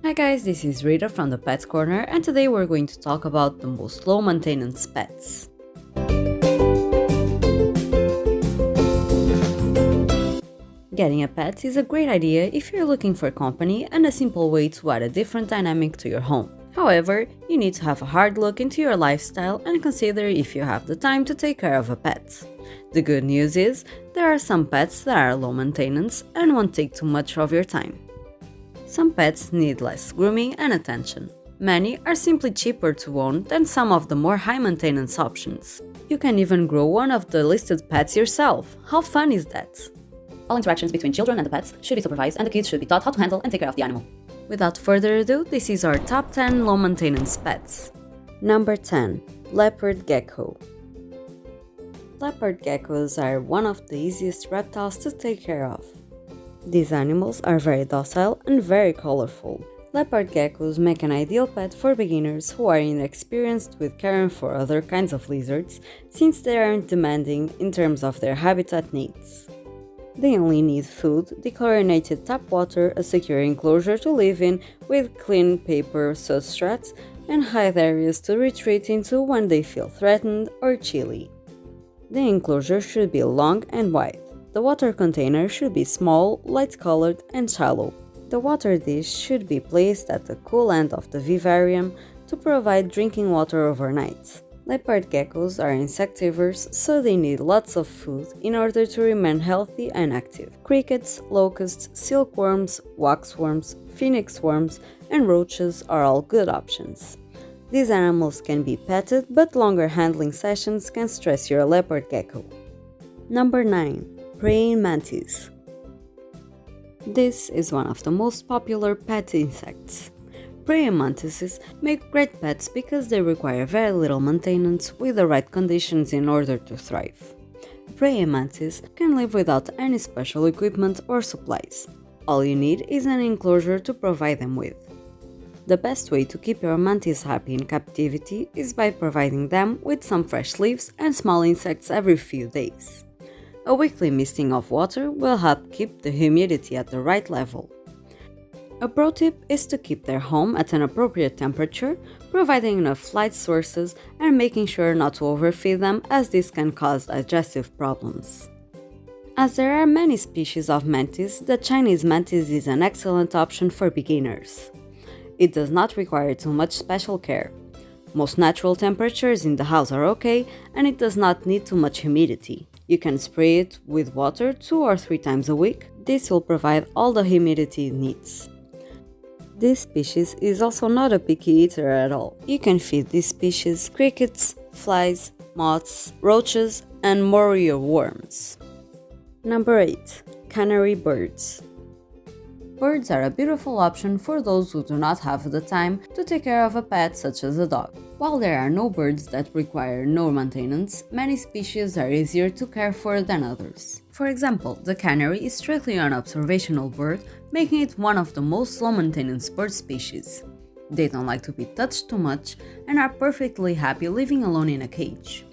Hi guys, this is Rita from the Pets Corner, and today we're going to talk about the most low maintenance pets. Getting a pet is a great idea if you're looking for company and a simple way to add a different dynamic to your home. However, you need to have a hard look into your lifestyle and consider if you have the time to take care of a pet. The good news is, there are some pets that are low maintenance and won't take too much of your time. Some pets need less grooming and attention. Many are simply cheaper to own than some of the more high maintenance options. You can even grow one of the listed pets yourself. How fun is that? All interactions between children and the pets should be supervised, and the kids should be taught how to handle and take care of the animal. Without further ado, this is our top 10 low maintenance pets. Number 10. Leopard Gecko. Leopard geckos are one of the easiest reptiles to take care of. These animals are very docile and very colorful. Leopard geckos make an ideal pet for beginners who are inexperienced with caring for other kinds of lizards, since they aren't demanding in terms of their habitat needs. They only need food, dechlorinated tap water, a secure enclosure to live in with clean paper substrates, and hide areas to retreat into when they feel threatened or chilly. The enclosure should be long and wide. The water container should be small, light-colored, and shallow. The water dish should be placed at the cool end of the vivarium to provide drinking water overnight. Leopard geckos are insectivores, so they need lots of food in order to remain healthy and active. Crickets, locusts, silkworms, waxworms, phoenix worms, and roaches are all good options. These animals can be petted, but longer handling sessions can stress your leopard gecko. Number 9. Praying mantis. This is one of the most popular pet insects. Praying mantises make great pets because they require very little maintenance with the right conditions in order to thrive. Praying mantis can live without any special equipment or supplies. All you need is an enclosure to provide them with. The best way to keep your mantis happy in captivity is by providing them with some fresh leaves and small insects every few days. A weekly misting of water will help keep the humidity at the right level. A pro tip is to keep their home at an appropriate temperature, providing enough light sources and making sure not to overfeed them, as this can cause digestive problems. As there are many species of mantis, the Chinese mantis is an excellent option for beginners. It does not require too much special care. Most natural temperatures in the house are okay, and it does not need too much humidity. You can spray it with water 2 or 3 times a week. This will provide all the humidity it needs. This species is also not a picky eater at all. You can feed this species crickets, flies, moths, roaches, and moria worms. Number 8. Canary Birds. Birds are a beautiful option for those who do not have the time to take care of a pet such as a dog. While there are no birds that require no maintenance, many species are easier to care for than others. For example, the canary is strictly an observational bird, making it one of the most low-maintenance bird species. They don't like to be touched too much and are perfectly happy living alone in a cage.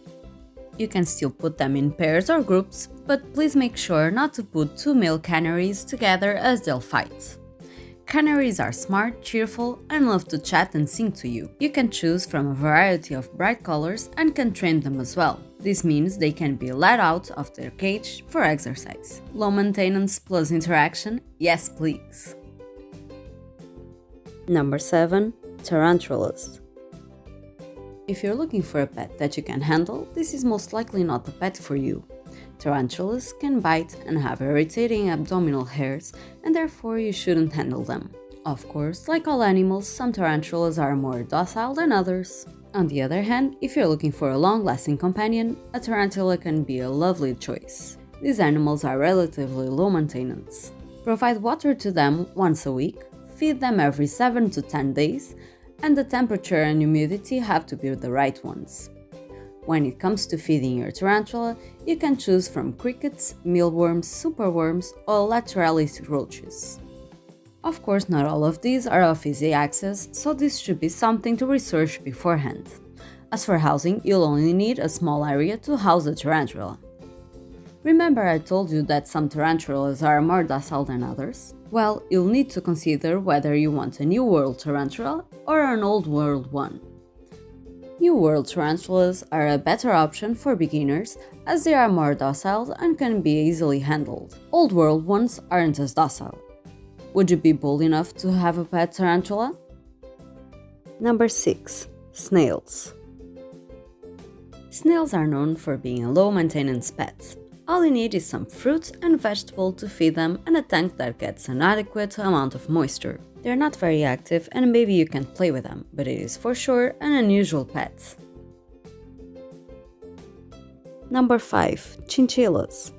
You can still put them in pairs or groups, but please make sure not to put 2 male canaries together as they'll fight. Canaries are smart, cheerful, and love to chat and sing to you. You can choose from a variety of bright colors and can train them as well. This means they can be let out of their cage for exercise. Low maintenance plus interaction, yes please. Number 7. Tarantulas. If you're looking for a pet that you can handle, this is most likely not the pet for you. Tarantulas can bite and have irritating abdominal hairs, and therefore you shouldn't handle them. Of course, like all animals, some tarantulas are more docile than others. On the other hand, if you're looking for a long-lasting companion, a tarantula can be a lovely choice. These animals are relatively low maintenance. Provide water to them once a week, feed them every 7 to 10 days, and the temperature and humidity have to be the right ones. When it comes to feeding your tarantula, you can choose from crickets, mealworms, superworms, or lateralis roaches. Of course, not all of these are of easy access, so this should be something to research beforehand. As for housing, you'll only need a small area to house a tarantula. Remember I told you that some tarantulas are more docile than others? Well, you'll need to consider whether you want a New World tarantula or an Old World one. New World tarantulas are a better option for beginners as they are more docile and can be easily handled. Old World ones aren't as docile. Would you be bold enough to have a pet tarantula? Number 6. Snails. Snails are known for being a low-maintenance pet. All you need is some fruit and vegetable to feed them and a tank that gets an adequate amount of moisture. They're not very active and maybe you can play with them, but it is for sure an unusual pet. Number 5. Chinchillas.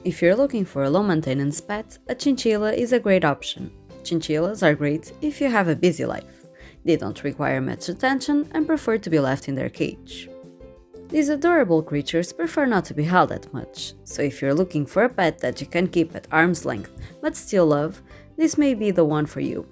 If you're looking for a low-maintenance pet, a chinchilla is a great option. Chinchillas are great if you have a busy life. They don't require much attention and prefer to be left in their cage. These adorable creatures prefer not to be held that much, so if you're looking for a pet that you can keep at arm's length but still love, this may be the one for you.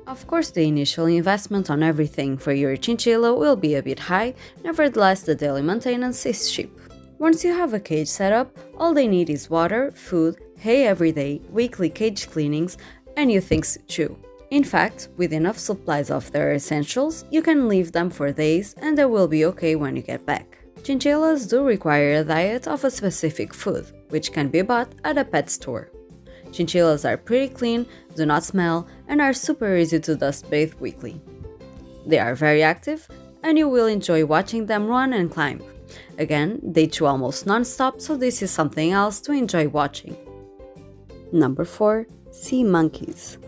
Of course, the initial investment on everything for your chinchilla will be a bit high, nevertheless the daily maintenance is cheap. Once you have a cage set up, all they need is water, food, hay every day, weekly cage cleanings, and new things to chew. In fact, with enough supplies of their essentials, you can leave them for days and they will be okay when you get back. Chinchillas do require a diet of a specific food, which can be bought at a pet store. Chinchillas are pretty clean, do not smell, and are super easy to dust bathe weekly. They are very active, and you will enjoy watching them run and climb. Again, they chew almost non-stop, so this is something else to enjoy watching. Number 4. Sea monkeys.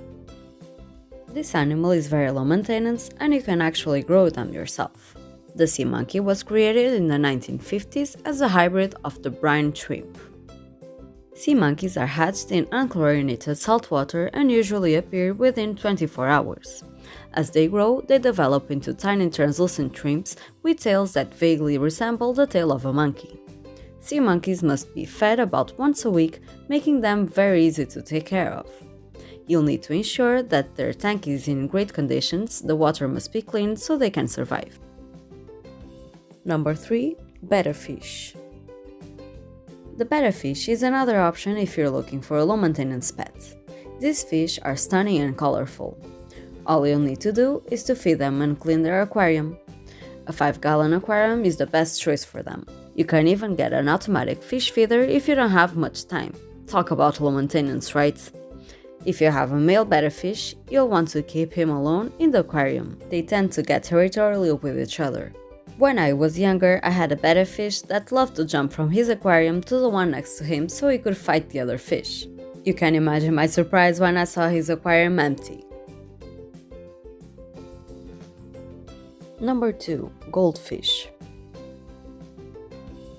This animal is very low maintenance and you can actually grow them yourself. The sea monkey was created in the 1950s as a hybrid of the brine shrimp. Sea monkeys are hatched in unchlorinated salt water and usually appear within 24 hours. As they grow, they develop into tiny translucent shrimps with tails that vaguely resemble the tail of a monkey. Sea monkeys must be fed about once a week, making them very easy to take care of. You'll need to ensure that their tank is in great conditions, the water must be clean so they can survive. Number 3. Betta fish. The betta fish is another option if you're looking for a low-maintenance pet. These fish are stunning and colorful. All you'll need to do is to feed them and clean their aquarium. A 5-gallon aquarium is the best choice for them. You can even get an automatic fish feeder if you don't have much time. Talk about low maintenance, right? If you have a male betta fish, you'll want to keep him alone in the aquarium. They tend to get territorial with each other. When I was younger, I had a betta fish that loved to jump from his aquarium to the one next to him so he could fight the other fish. You can imagine my surprise when I saw his aquarium empty. Number 2. Goldfish.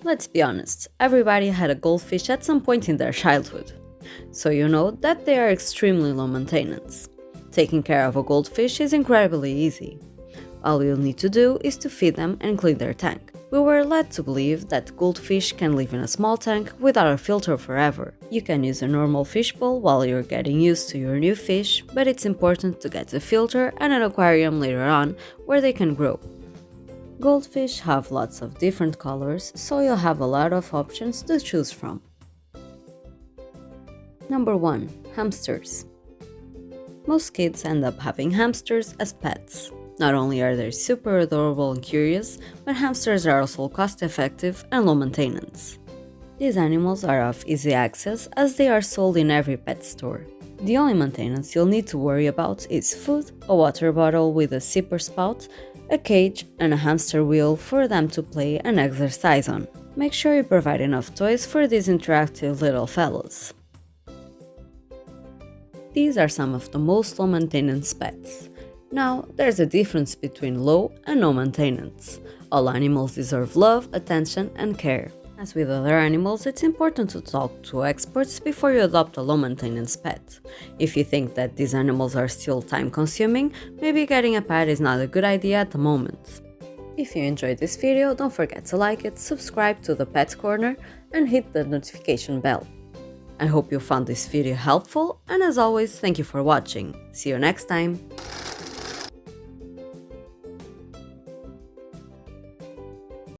Let's be honest, everybody had a goldfish at some point in their childhood. So you know that they are extremely low maintenance. Taking care of a goldfish is incredibly easy. All you'll need to do is to feed them and clean their tank. We were led to believe that goldfish can live in a small tank without a filter forever. You can use a normal fish bowl while you're getting used to your new fish, but it's important to get a filter and an aquarium later on where they can grow. Goldfish have lots of different colors, so you'll have a lot of options to choose from. Number 1. Hamsters. Most kids end up having hamsters as pets. Not only are they super adorable and curious, but hamsters are also cost-effective and low maintenance. These animals are of easy access as they are sold in every pet store. The only maintenance you'll need to worry about is food, a water bottle with a zipper spout, a cage, and a hamster wheel for them to play and exercise on. Make sure you provide enough toys for these interactive little fellows. These are some of the most low maintenance pets. Now, there's a difference between low and no maintenance. All animals deserve love, attention, and care. As with other animals, it's important to talk to experts before you adopt a low maintenance pet. If you think that these animals are still time consuming, maybe getting a pet is not a good idea at the moment. If you enjoyed this video, don't forget to like it, subscribe to the Pet Corner, and hit the notification bell. I hope you found this video helpful, and as always, thank you for watching. See you next time!